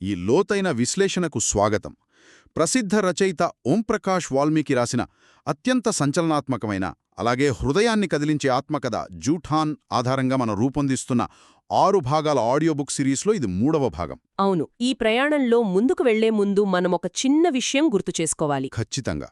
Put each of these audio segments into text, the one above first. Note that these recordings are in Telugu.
ఈ లోతైన విశ్లేషణకు స్వాగతం. ప్రసిద్ధ రచయిత ఓంప్రకాష్ వాల్మీకి రాసిన అత్యంత సంచలనాత్మకమైన అలాగే హృదయాన్ని కదిలించే ఆత్మకథ జూఠాన్ ఆధారంగా మనం రూపొందిస్తున్న 6 భాగాల ఆడియో బుక్ సిరీస్లో ఇది 3వ భాగం. అవును, ఈ ప్రయాణంలో ముందుకు వెళ్లే ముందు మనమొక చిన్న విషయం గుర్తు చేసుకోవాలి. ఖచ్చితంగా.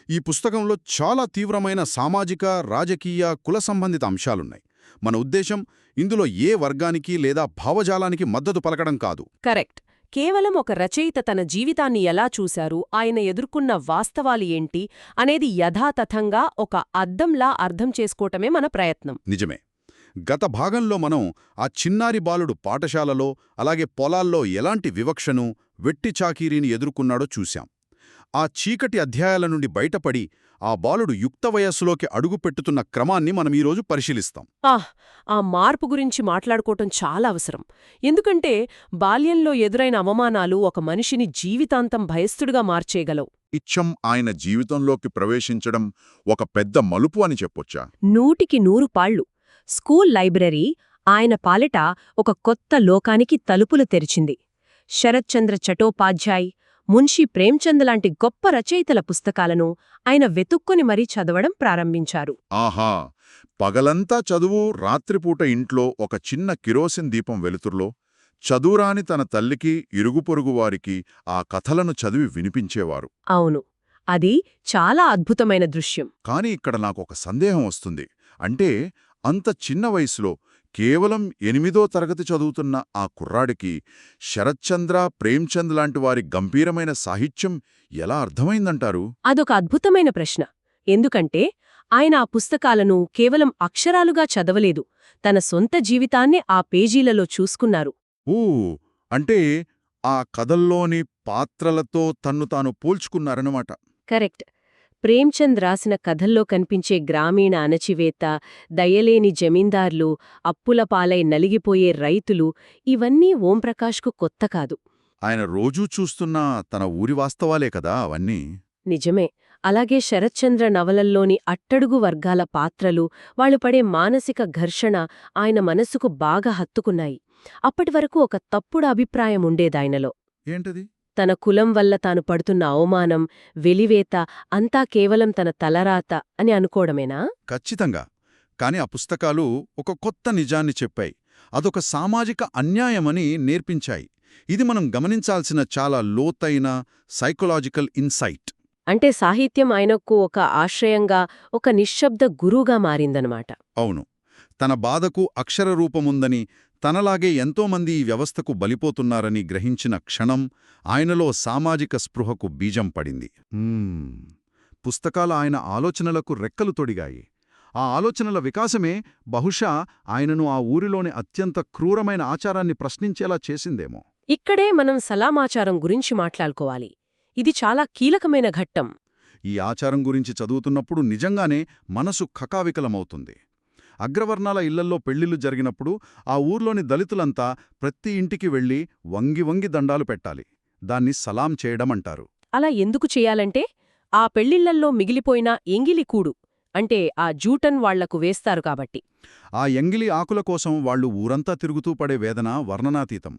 ఈ పుస్తకంలో చాలా తీవ్రమైన సామాజిక, రాజకీయ, కుల సంబంధిత అంశాలున్నాయి. మన ఉద్దేశం ఇందులో ఏ వర్గానికి లేదా భావజాలానికి మద్దతు పలకడం కాదు. కరెక్ట్. కేవలం ఒక రచయిత తన జీవితాన్ని ఎలా చూశారు, ఆయన ఎదుర్కొన్న వాస్తవాలు ఏంటి అనేది యథాతథంగా ఒక అద్దంలా అర్థం చేసుకోవటమే మన ప్రయత్నం. నిజమే. గత భాగంలో మనం ఆ చిన్నారి బాలుడు పాఠశాలలో అలాగే పొలాల్లో ఎలాంటి వివక్షను, వెట్టి చాకిరీని ఎదుర్కొన్నాడో చూశాం. ఆ చీకటి అధ్యాయాల నుండి బయటపడి ఆ బాలుడు యుక్త వయస్సులోకి అడుగుపెట్టుతున్న క్రమాన్ని మనం ఈరోజు పరిశీలిస్తాం. ఆ మార్పు గురించి మాట్లాడుకోవటం చాలా అవసరం. ఎందుకంటే బాల్యంలో ఎదురైన అవమానాలు ఒక మనిషిని జీవితాంతం భయస్థుడిగా మార్చేయగలవు. ఇచ్చం ఆయన జీవితంలోకి ప్రవేశించడం ఒక పెద్ద మలుపు అని చెప్పొచ్చా? 100కి 100 పాళ్ళు. స్కూల్ లైబ్రరీ ఆయన పాలిట ఒక కొత్త లోకానికి తలుపులు తెరిచింది. శరత్చంద్ర చటోపాధ్యాయ్, మున్షీ ప్రేమ్చంద్ లాంటి గొప్ప రచయితల పుస్తకాలను ఆయన వెతుక్కొని మరీ చదవడం ప్రారంభించారు. ఆహా, పగలంతా చదువు, రాత్రిపూట ఇంట్లో ఒక చిన్న కిరోసిన్ దీపం వెలుతుర్లో చదువురాని తన తల్లికి, ఇరుగుపొరుగువారికి ఆ కథలను చదివి వినిపించేవారు. అవును, అది చాలా అద్భుతమైన దృశ్యం. కాని ఇక్కడ నాకొక సందేహం వస్తుంది. అంటే అంత చిన్న వయసులో కేవలం 8వ తరగతి చదువుతున్న ఆ కుర్రాడికి శరత్చంద్ర, ప్రేమ్చంద్ లాంటి వారి గంభీరమైన సాహిత్యం ఎలా అర్థమైందంటారు? అదొక అద్భుతమైన ప్రశ్న. ఎందుకంటే ఆయన ఆ పుస్తకాలను కేవలం అక్షరాలుగా చదవలేదు, తన సొంత జీవితాన్నే ఆ పేజీలలో చూసుకున్నారు. అంటే ఆ కథల్లోని పాత్రలతో తన్ను తాను పోల్చుకున్నారన్నమాట. కరెక్ట్. ప్రేమ్చంద్ రాసిన కథల్లో కనిపించే గ్రామీణ అణచివేత, దయలేని జమీందార్లు, అప్పుల పాలై నలిగిపోయే రైతులు, ఇవన్నీ ఓంప్రకాష్కు కొత్త కాదు. ఆయన రోజూ చూస్తున్న తన ఊరి వాస్తవాలే కదా అవన్నీ. నిజమే. అలాగే శరత్చంద్ర నవలల్లోని అట్టడుగు వర్గాల పాత్రలు, వాళ్లు పడే మానసిక ఘర్షణ ఆయన మనసుకు బాగా హత్తుకున్నాయి. అప్పటివరకు ఒక తప్పుడు అభిప్రాయం ఉండేదాయనలో. ఏంటది? తన కులం వల్ల తాను పడుతున్న అవమానం, వెలివేత అంతా కేవలం తన తలరాత అని అనుకోవడమేనా? ఖచ్చితంగా. కాని ఆ పుస్తకాలు ఒక కొత్త నిజాన్ని చెప్పాయి. అదొక సామాజిక అన్యాయమని నేర్పించాయి. ఇది మనం గమనించాల్సిన చాలా లోతైన సైకలాజికల్ ఇన్సైట్. అంటే సాహిత్యం ఆయనకు ఒక ఆశ్రయంగా, ఒక నిశ్శబ్ద గురువుగా మారిందనమాట. అవును. తన బాధకు అక్షర రూపముందని, తనలాగే ఎంతోమంది ఈ వ్యవస్థకు బలిపోతున్నారని గ్రహించిన క్షణం ఆయనలో సామాజిక స్పృహకు బీజం పడింది. పుస్తకాల ఆయన ఆలోచనలకు రెక్కలు తొడిగాయి. ఆ ఆలోచనల వికాసమే బహుశా ఆయనను ఆ ఊరిలోని అత్యంత క్రూరమైన ఆచారాన్ని ప్రశ్నించేలా చేసిందేమో. ఇక్కడే మనం సలామాచారం గురించి మాట్లాడుకోవాలి. ఇది చాలా కీలకమైన ఘట్టం. ఈ ఆచారం గురించి చదువుతున్నప్పుడు నిజంగానే మనసు కకావికలమవుతుంది. అగ్రవర్ణాల ఇళ్లల్లో పెళ్లిళ్లు జరిగినప్పుడు ఆ ఊర్లోని దళితులంతా ప్రతి ఇంటికి వెళ్లి వంగి వంగి దండాలు పెట్టాలి. దాన్ని సలాం చేయడమంటారు. అలా ఎందుకు చెయ్యాలంటే ఆ పెళ్లిళ్లల్లో మిగిలిపోయిన ఎంగిలి కూడు అంటే ఆ జూటన్ వాళ్లకు వేస్తారు కాబట్టి. ఆ ఎంగిలి ఆకుల కోసం వాళ్లు ఊరంతా తిరుగుతూ పడే వేదన వర్ణనాతీతం.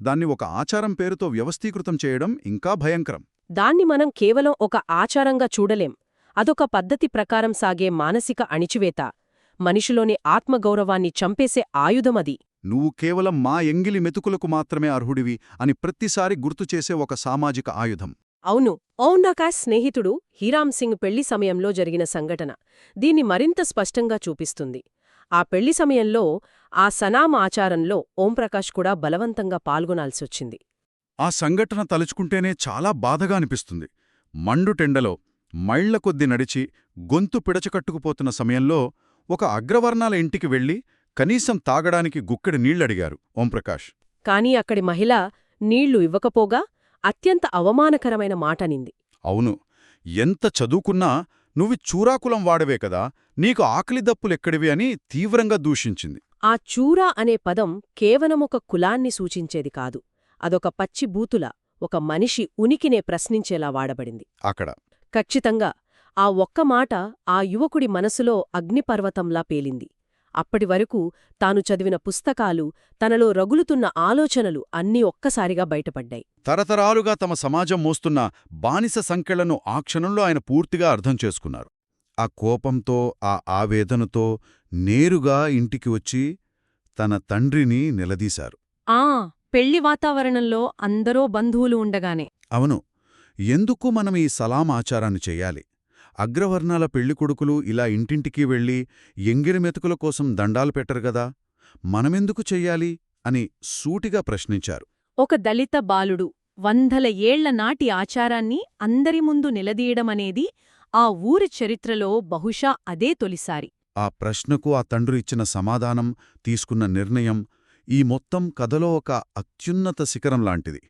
దాన్ని ఒక ఆచారం పేరుతో వ్యవస్థీకృతం చేయడం ఇంకా భయంకరం. దాన్ని మనం కేవలం ఒక ఆచారంగా చూడలేం. అదొక పద్ధతి ప్రకారం సాగే మానసిక అణిచివేత, మనిషిలోని ఆత్మగౌరవాన్ని చంపేసే ఆయుధమది. నువ్వు కేవలం మా ఎంగిలి మెతుకులకు మాత్రమే అర్హుడివి అని ప్రతిసారి గుర్తుచేసే ఒక సామాజిక ఆయుధం. అవును. ఓంప్రకాష్ స్నేహితుడు హీరామ్ సింగ్ పెళ్లి సమయంలో జరిగిన సంఘటన దీన్ని మరింత స్పష్టంగా చూపిస్తుంది. ఆ పెళ్లి సమయంలో ఆ సనాం ఆచారంలో ఓంప్రకాష్ కూడా బలవంతంగా పాల్గొనాల్సొచ్చింది. ఆ సంఘటన తలుచుకుంటేనే చాలా బాధగా అనిపిస్తుంది. మండుటెండలో మైళ్ల కొద్ది నడిచి గొంతు పిడచకట్టుకుపోతున్న సమయంలో ఒక అగ్రవర్ణాల ఇంటికి వెళ్లి కనీసం తాగడానికి గుక్కెడి నీళ్లడిగారు ఓంప్రకాష్. కాని అక్కడి మహిళ నీళ్లు ఇవ్వకపోగా అత్యంత అవమానకరమైన మాటనింది. అవును, ఎంత చదువుకున్నా నువ్వు చూరాకులం వాడవే కదా, నీకు ఆకలి దప్పులెక్కడివి అని తీవ్రంగా దూషించింది. ఆ చూరా అనే పదం కేవలమొక కులాన్ని సూచించేది కాదు. అదొక పచ్చి బూతులా, ఒక మనిషి ఉనికినే ప్రశ్నించేలా వాడబడింది అక్కడ. ఖచ్చితంగా ఆ ఒక్క మాట ఆ యువకుడి మనసులో అగ్నిపర్వతంలా పేలింది. అప్పటివరకు తాను చదివిన పుస్తకాలు, తనలో రగులుతున్న ఆలోచనలు అన్నీ ఒక్కసారిగా బయటపడ్డాయి. తరతరాలుగా తమ సమాజం మోస్తున్న బానిస సంకెళ్లను ఆ క్షణంలో ఆయన పూర్తిగా అర్థం చేసుకున్నారు. ఆ కోపంతో, ఆ ఆవేదనతో నేరుగా ఇంటికి వచ్చి తన తండ్రిని నిలదీశారు. పెళ్లి వాతావరణంలో అందరూ బంధువులు ఉండగానే. అవును, ఎందుకు మనం ఈ సలాం ఆచారాన్ని చెయ్యాలి? అగ్రవర్ణాల పెళ్లికొడుకులు ఇలా ఇంటింటికి వెళ్ళి ఎంగిలి మెతుకుల కోసం దండాలు పెట్టరు గదా, మనమెందుకు చెయ్యాలి అని సూటిగా ప్రశ్నించారు. ఒక దళిత బాలుడు 100 ఏళ్ల నాటి ఆచారాన్ని అందరి ముందు నిలదీయడమనేది ఆ ఊరి చరిత్రలో బహుశా అదే తొలిసారి. ఆ ప్రశ్నకు ఆ తండ్రి ఇచ్చిన సమాధానం, తీసుకున్న నిర్ణయం ఈ మొత్తం కథలో ఒక అత్యున్నత శిఖరం లాంటిది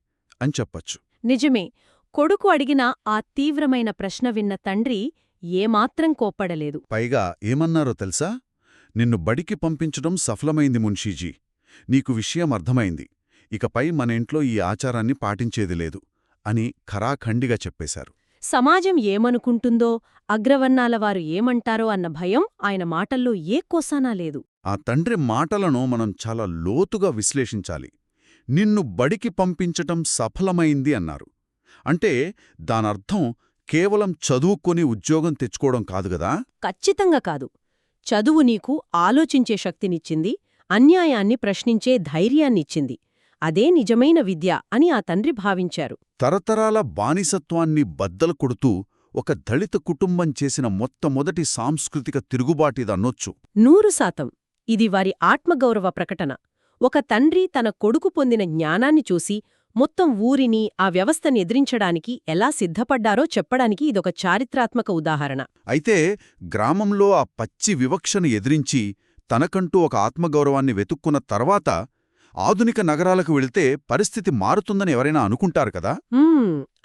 అని చెప్పచ్చు. నిజమే. కొడుకు అడిగిన ఆ తీవ్రమైన ప్రశ్న విన్న తండ్రి ఏమాత్రం కోప్పడలేదు. పైగా ఏమన్నారో తెలుసా? నిన్ను బడికి పంపించడం సఫలమైంది మున్షీజీ. నీకు విషయం అర్థమైంది. ఇకపై మన ఇంట్లో ఈ ఆచారాన్ని పాటించేది లేదు అని ఖరాఖండిగా చెప్పేశారు. సమాజం ఏమనుకుంటుందో, అగ్రవర్ణాలవారు ఏమంటారో అన్న భయం ఆయన మాటల్లో ఏ కోసానా లేదు. ఆ తండ్రి మాటలను మనం చాలా లోతుగా విశ్లేషించాలి. నిన్ను బడికి పంపించటం సఫలమైంది అన్నారు. అంటే దానర్థం కేవలం చదువుకొని ఉద్యోగం తెచ్చుకోవడం కాదుగదా? ఖచ్చితంగా కాదు. చదువు నీకు ఆలోచించే శక్తినిచ్చింది, అన్యాయాన్ని ప్రశ్నించే ధైర్యాన్నిచ్చింది. అదే నిజమైన విద్య అని ఆ తండ్రి భావించారు. తరతరాల బానిసత్వాన్ని బద్దలు కొడుతూ ఒక దళిత కుటుంబం చేసిన మొట్టమొదటి సాంస్కృతిక తిరుగుబాటిదన్నొచ్చు. 100%. ఇది వారి ఆత్మగౌరవ ప్రకటన. ఒక తండ్రి తన కొడుకు పొందిన జ్ఞానాన్ని చూసి మొత్తం ఊరిని, ఆ వ్యవస్థని ఎదిరించడానికి ఎలా సిద్ధపడ్డారో చెప్పడానికి ఇదొక చారిత్రాత్మక ఉదాహరణ. అయితే గ్రామంలో ఆ పచ్చి వివక్షను ఎదిరించి తనకంటూ ఒక ఆత్మగౌరవాన్ని వెతుక్కున్న తర్వాత ఆధునిక నగరాలకు వెళితే పరిస్థితి మారుతుందని ఎవరైనా అనుకుంటారు కదా?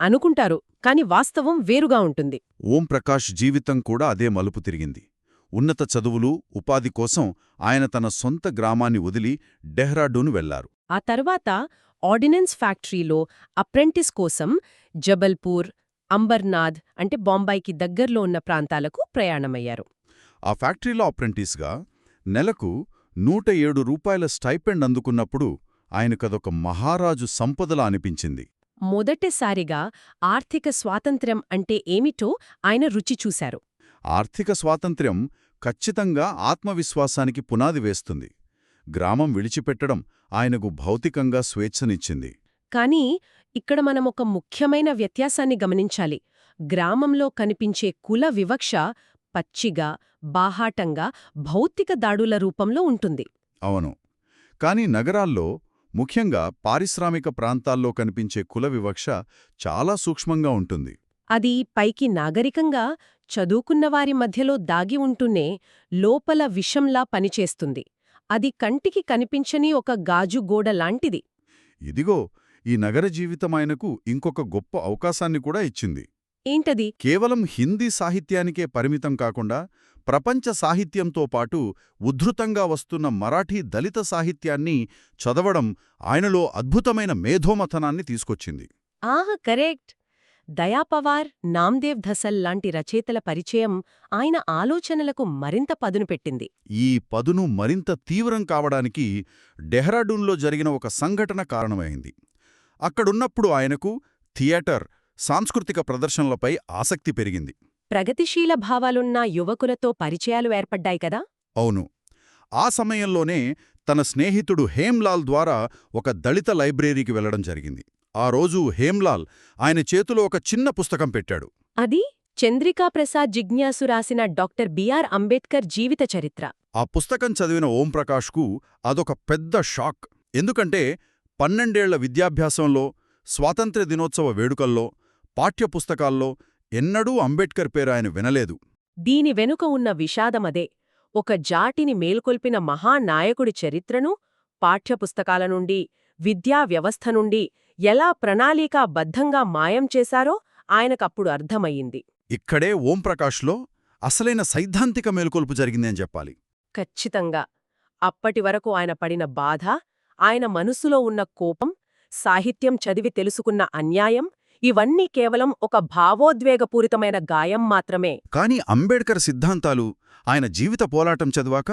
అనుకుంటారు, కాని వాస్తవం వేరుగా ఉంటుంది. ఓంప్రకాష్ జీవితం కూడా అదే మలుపు తిరిగింది. ఉన్నత చదువులు, ఉపాధి కోసం ఆయన తన సొంత గ్రామాన్ని వదిలి డెహ్రాడూన్ వెళ్లారు. ఆ తర్వాత ఆర్డినెన్స్ ఫ్యాక్టరీలో అప్రెంటిస్ కోసం జబల్పూర్, అంబర్నాథ్ అంటే బాంబాయికి దగ్గర్లో ఉన్న ప్రాంతాలకు ప్రయాణమయ్యారు. ఆ ఫ్యాక్టరీలో అప్రెంటిస్గా నెలకు 107 రూపాయల స్టైపెండ్ అందుకున్నప్పుడు ఆయనకదొక మహారాజు సంపదలా అనిపించింది. మొదటిసారిగా ఆర్థిక స్వాతంత్ర్యం అంటే ఏమిటో ఆయన రుచి చూశారు. ఆర్థిక స్వాతంత్ర్యం ఖచ్చితంగా ఆత్మవిశ్వాసానికి పునాది వేస్తుంది. గ్రామం విడిచిపెట్టడం ఆయనకు భౌతికంగా స్వేచ్ఛనిచ్చింది. కానీ ఇక్కడ మనమొక ముఖ్యమైన వ్యత్యాసాన్ని గమనించాలి. గ్రామంలో కనిపించే కుల వివక్ష పచ్చిగా, బాహాటంగా భౌతిక దాడుల రూపంలో ఉంటుంది. అవును. కాని నగరాల్లో, ముఖ్యంగా పారిశ్రామిక ప్రాంతాల్లో కనిపించే కుల వివక్ష చాలా సూక్ష్మంగా ఉంటుంది. అది పైకి నాగరికంగా, చదువుకున్నవారి మధ్యలో దాగి ఉంటూనే లోపల విషంలా పనిచేస్తుంది. అది కంటికి కనిపించని ఒక గాజు గోడ లాంటిది. ఇదిగో ఈ నగర జీవితం ఆయనకు ఇంకొక గొప్ప అవకాశాన్ని కూడా ఇచ్చింది. ఏంటది? కేవలం హిందీ సాహిత్యానికే పరిమితం కాకుండా ప్రపంచ సాహిత్యంతో పాటు ఉద్ధృతంగా వస్తున్న మరాఠీ దళిత సాహిత్యాన్ని చదవడం ఆయనలో అద్భుతమైన మేధోమథనాన్ని తీసుకొచ్చింది. కరెక్ట్. దయాపవార్, నామ్దేవ్ ధసల్ లాంటి రచయితల పరిచయం ఆయన ఆలోచనలకు మరింత పదును పెట్టింది. ఈ పదును మరింత తీవ్రం కావడానికి డెహ్రాడూన్లో జరిగిన ఒక సంఘటన కారణమైంది. అక్కడున్నప్పుడు ఆయనకు థియేటర్, సాంస్కృతిక ప్రదర్శనలపై ఆసక్తి పెరిగింది. ప్రగతిశీల భావాలున్న యువకులతో పరిచయాలు ఏర్పడ్డాయి కదా? అవును. ఆ సమయంలోనే తన స్నేహితుడు హేమ్లాల్ ద్వారా ఒక దళిత లైబ్రరీకి వెళ్లడం జరిగింది. ఆ రోజు హేమ్లాల్ ఆయన చేతిలో ఒక చిన్న పుస్తకం పెట్టాడు. అది చంద్రికాప్రసాద్ జిజ్ఞాసు రాసిన డాక్టర్ బిఆర్ అంబేద్కర్ జీవిత చరిత్ర. ఆ పుస్తకం చదివిన ఓంప్రకాష్కు అదొక పెద్ద షాక్. ఎందుకంటే 12 ఏళ్ల విద్యాభ్యాసంలో, స్వాతంత్ర్య దినోత్సవ వేడుకల్లో, పాఠ్యపుస్తకాల్లో ఎన్నడూ అంబేద్కర్ పేరు ఆయన వినలేదు. దీని వెనుక ఉన్న విషాదమదే. ఒక జాటిని మేల్కొల్పిన మహానాయకుడి చరిత్రను పాఠ్యపుస్తకాల నుండి, విద్యా వ్యవస్థ నుండి ఎలా ప్రణాళికాబద్ధంగా మాయం చేశారో ఆయనకప్పుడు అర్థమయ్యింది. ఇక్కడే ఓంప్రకాష్లో అసలైన సైద్ధాంతిక మేల్కొల్పు జరిగిందని చెప్పాలి. ఖచ్చితంగా. అప్పటివరకు ఆయన పడిన బాధ, ఆయన మనసులో ఉన్న కోపం, సాహిత్యం చదివి తెలుసుకున్న అన్యాయం ఇవన్నీ కేవలం ఒక భావోద్వేగపూరితమైన గాయం మాత్రమే. కాని అంబేడ్కర్ సిద్ధాంతాలు, ఆయన జీవిత పోరాటం చదివాక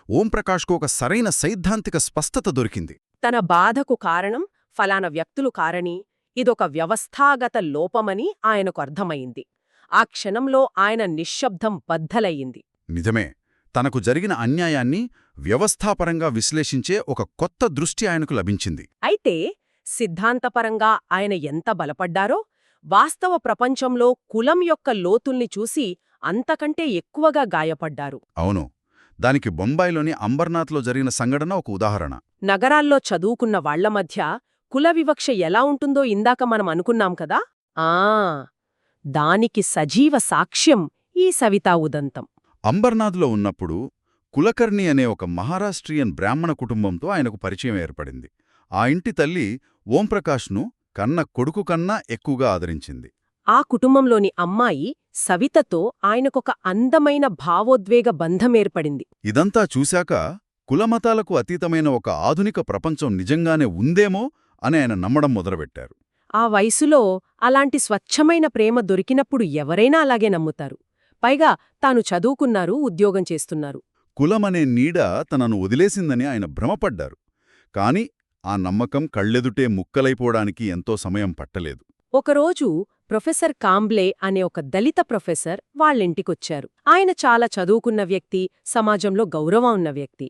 ఓంప్రకాష్కు ఒక సరైన సైద్ధాంతిక స్పష్టత దొరికింది. తన బాధకు కారణం ఫలానా వ్యక్తులు కారని, ఇదొక వ్యవస్థాగత లోపమని ఆయనకు అర్థమయింది. ఆ క్షణంలో ఆయన నిశ్శబ్దం బద్దలయ్యింది. నిజమే, తనకు జరిగిన అన్యాయాన్ని వ్యవస్థాపరంగా విశ్లేషించే ఒక కొత్త దృష్టి ఆయనకు లభించింది. అయితే సిద్ధాంతపరంగా ఆయన ఎంత బలపడ్డారో, వాస్తవ ప్రపంచంలో కులం యొక్క లోతుల్ని చూసి అంతకంటే ఎక్కువగా గాయపడ్డారు. అవును, దానికి బొంబాయిలోని అంబర్నాథ్లో జరిగిన సంఘటన ఒక ఉదాహరణ. నగరాల్లో చదువుకున్న వాళ్ల మధ్య కుల వివక్ష ఎలా ఉంటుందో ఇందాక మనం అనుకున్నాం కదా, దానికి సజీవ సాక్ష్యం ఈ సవితా ఉదంతం. అంబర్నాథ్లో ఉన్నప్పుడు కులకర్ణి అనే ఒక మహారాష్ట్రియన్ బ్రాహ్మణ కుటుంబంతో ఆయనకు పరిచయం ఏర్పడింది. ఆ ఇంటి తల్లి ఓంప్రకాష్ను కన్న కొడుకు కన్నా ఎక్కువగా ఆదరించింది. ఆ కుటుంబంలోని అమ్మాయి సవితతో ఆయనకొక అందమైన భావోద్వేగ బంధమేర్పడింది. ఇదంతా చూశాక కులమతాలకు అతీతమైన ఒక ఆధునిక ప్రపంచం నిజంగానే ఉందేమో అని ఆయన నమ్మడం మొదలుపెట్టారు. ఆ వయసులో అలాంటి స్వచ్ఛమైన ప్రేమ దొరికినప్పుడు ఎవరైనా అలాగే నమ్ముతారు. పైగా తాను చదువుకున్నారు, ఉద్యోగం చేస్తున్నారు. కులమనే నీడ తనను వదిలేసిందని ఆయన భ్రమపడ్డారు. కాని ఆ నమ్మకం కళ్ళెదుటే ముక్కలైపోవడానికి ఎంతో సమయం పట్టలేదు. ఒకరోజు ప్రొఫెసర్ కాంబ్లే అనే ఒక దళిత ప్రొఫెసర్ వాళ్ళింటికొచ్చారు. ఆయన చాలా చదువుకున్న వ్యక్తి, సమాజంలో గౌరవం ఉన్న వ్యక్తి.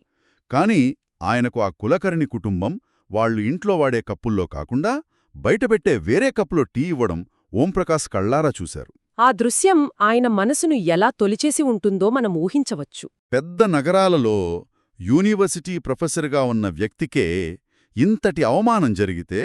కాని ఆయనకు ఆ కులకర్ణి కుటుంబం వాళ్లు ఇంట్లో వాడే కప్పుల్లో కాకుండా బయటపెట్టే వేరే కప్పులో టీ ఇవ్వడం ఓంప్రకాష్ కళ్లారా చూశారు. ఆ దృశ్యం ఆయన మనసును ఎలా తొలిచేసి ఉంటుందో మనం ఊహించవచ్చు. పెద్ద నగరాలలో యూనివర్సిటీ ప్రొఫెసర్గా ఉన్న వ్యక్తికే ఇంతటి అవమానం జరిగితే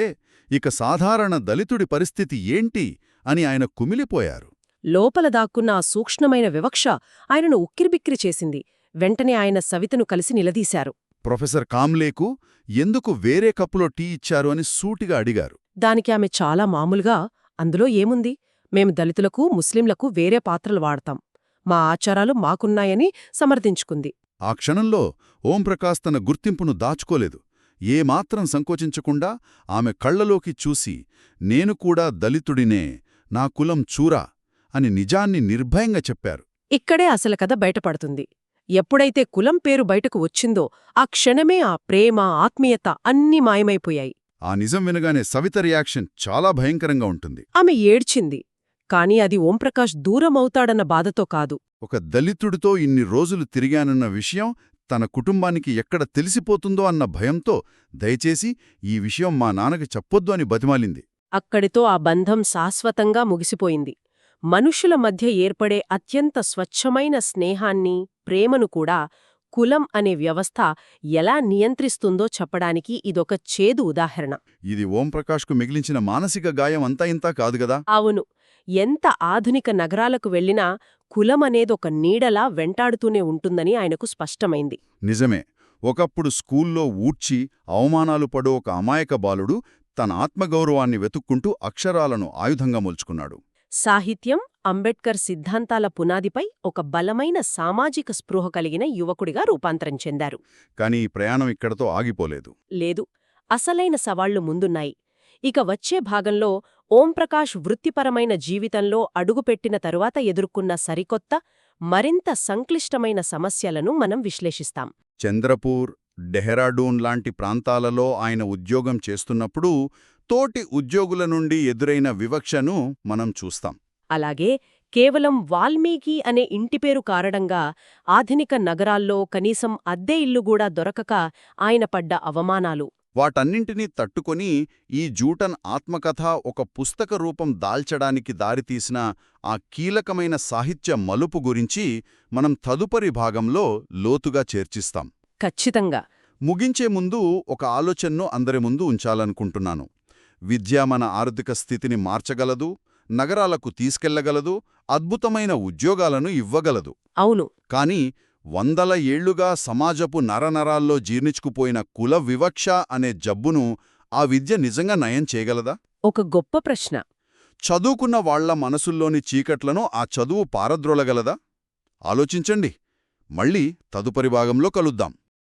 ఇక సాధారణ దళితుడి పరిస్థితి ఏంటి అని ఆయన కుమిలిపోయారు. లోపల దాక్కున్న ఆ సూక్ష్మమైన వివక్ష ఆయనను ఉక్కిరిబిక్కిరి చేసింది. వెంటనే ఆయన సవితను కలిసి నిలదీశారు. ప్రొఫెసర్ కామ్లేకు ఎందుకు వేరే కప్పులో టీ ఇచ్చారు అని సూటిగా అడిగారు. దానికి ఆమె చాలా మామూలుగా, అందులో ఏముంది, మేం దళితులకు, ముస్లింలకు వేరే పాత్రలు వాడతాం, మా ఆచారాలు మాకున్నాయని సమర్థించుకుంది. ఆ క్షణంలో ఓంప్రకాష్ తన గుర్తింపును దాచుకోలేదు. ఏమాత్రం సంకోచించకుండా ఆమె కళ్లలోకి చూసి, నేను కూడా దళితుడినే, నా కులం చూరా అని నిజాన్ని నిర్భయంగా చెప్పారు. ఇక్కడే అసలు కథ బయటపడుతుంది. ఎప్పుడైతే కులం పేరు బయటకు వచ్చిందో ఆ క్షణమే ఆ ప్రేమ, ఆత్మీయత అన్నీ మాయమైపోయాయి. ఆ నిజం వినగానే సవిత రియాక్షన్ చాలా భయంకరంగా ఉంటుంది. ఆమె ఏడ్చింది. కాని అది ఓంప్రకాష్ దూరమవుతాడన్న బాధతో కాదు. ఒక దళితుడితో ఇన్ని రోజులు తిరిగానన్న విషయం తన కుటుంబానికి ఎక్కడ తెలిసిపోతుందో అన్న భయంతో దయచేసి ఈ విషయం మా నాన్నకి చెప్పొద్దు అని బతిమాలింది. అక్కడితో ఆ బంధం శాశ్వతంగా ముగిసిపోయింది. మనుషుల మధ్య ఏర్పడే అత్యంత స్వచ్ఛమైన స్నేహాన్ని, ప్రేమను కూడా కులం అనే వ్యవస్థ ఎలా నియంత్రిస్తుందో చెప్పడానికి ఇదొక చేదు ఉదాహరణ. ఇది ఓంప్రకాష్కు మిగిలించిన మానసిక గాయం అంతా ఇంతా కాదుగదా. అవును, ఎంత ఆధునిక నగరాలకు వెళ్లినా కులమనేదొక నీడలా వెంటాడుతూనే ఉంటుందని ఆయనకు స్పష్టమైంది. నిజమే, ఒకప్పుడు స్కూల్లో ఊడ్చి అవమానాలు పడో ఒక అమాయక బాలుడు తన ఆత్మగౌరవాన్ని వెతుక్కుంటూ అక్షరాలను ఆయుధంగా మొల్చుకున్నాడు. సాహిత్యం, అంబేడ్కర్ సిద్ధాంతాల పునాదిపై ఒక బలమైన సామాజిక స్పృహ కలిగిన యువకుడిగా రూపాంతరం చెందారు. కాని ఈ ప్రయాణం ఇక్కడతో ఆగిపోలేదు. లేదు, అసలైన సవాళ్లు ముందున్నాయి. ఇక వచ్చే భాగంలో ఓంప్రకాష్ వృత్తిపరమైన జీవితంలో అడుగుపెట్టిన తరువాత ఎదుర్కొన్న సరికొత్త, మరింత సంక్లిష్టమైన సమస్యలను మనం విశ్లేషిస్తాం. చంద్రపూర్, డెహ్రాడూన్ లాంటి ప్రాంతాలలో ఆయన ఉద్యోగం చేస్తున్నప్పుడు తోటి ఉద్యోగుల నుండి ఎదురైన వివక్షను మనం చూస్తాం. అలాగే కేవలం వాల్మీకి అనే ఇంటిపేరు కారణంగా ఆధునిక నగరాల్లో కనీసం అద్దె ఇల్లుగూడా దొరకక ఆయన పడ్డ అవమానాలు. వాటన్నింటినీ తట్టుకొని ఈ జూటన్ ఆత్మకథ ఒక పుస్తక రూపం దాల్చడానికి దారితీసిన ఆ కీలకమైన సాహిత్య మలుపు గురించి మనం తదుపరి భాగంలో లోతుగా చర్చిస్తాం. ఖచ్చితంగా. ముగించే ముందు ఒక ఆలోచనను అందరి ముందు ఉంచాలనుకుంటున్నాను. విద్య మన ఆర్థిక స్థితిని మార్చగలదు, నగరాలకు తీసుకెళ్లగలదు, అద్భుతమైన ఉద్యోగాలను ఇవ్వగలదు. అవును. కాని 100 ఏళ్లుగా సమాజపు నరనరాల్లో జీర్ణించుకుపోయిన కుల వివక్ష అనే జబ్బును ఆ విద్య నిజంగా నయం చేయగలదా? ఒక గొప్ప ప్రశ్న. చదువుకున్న వాళ్ల మనసుల్లోని చీకట్లను ఆ చదువు పారద్రోలగలదా? ఆలోచించండి. మళ్ళీ తదుపరి భాగంలో కలుద్దాం.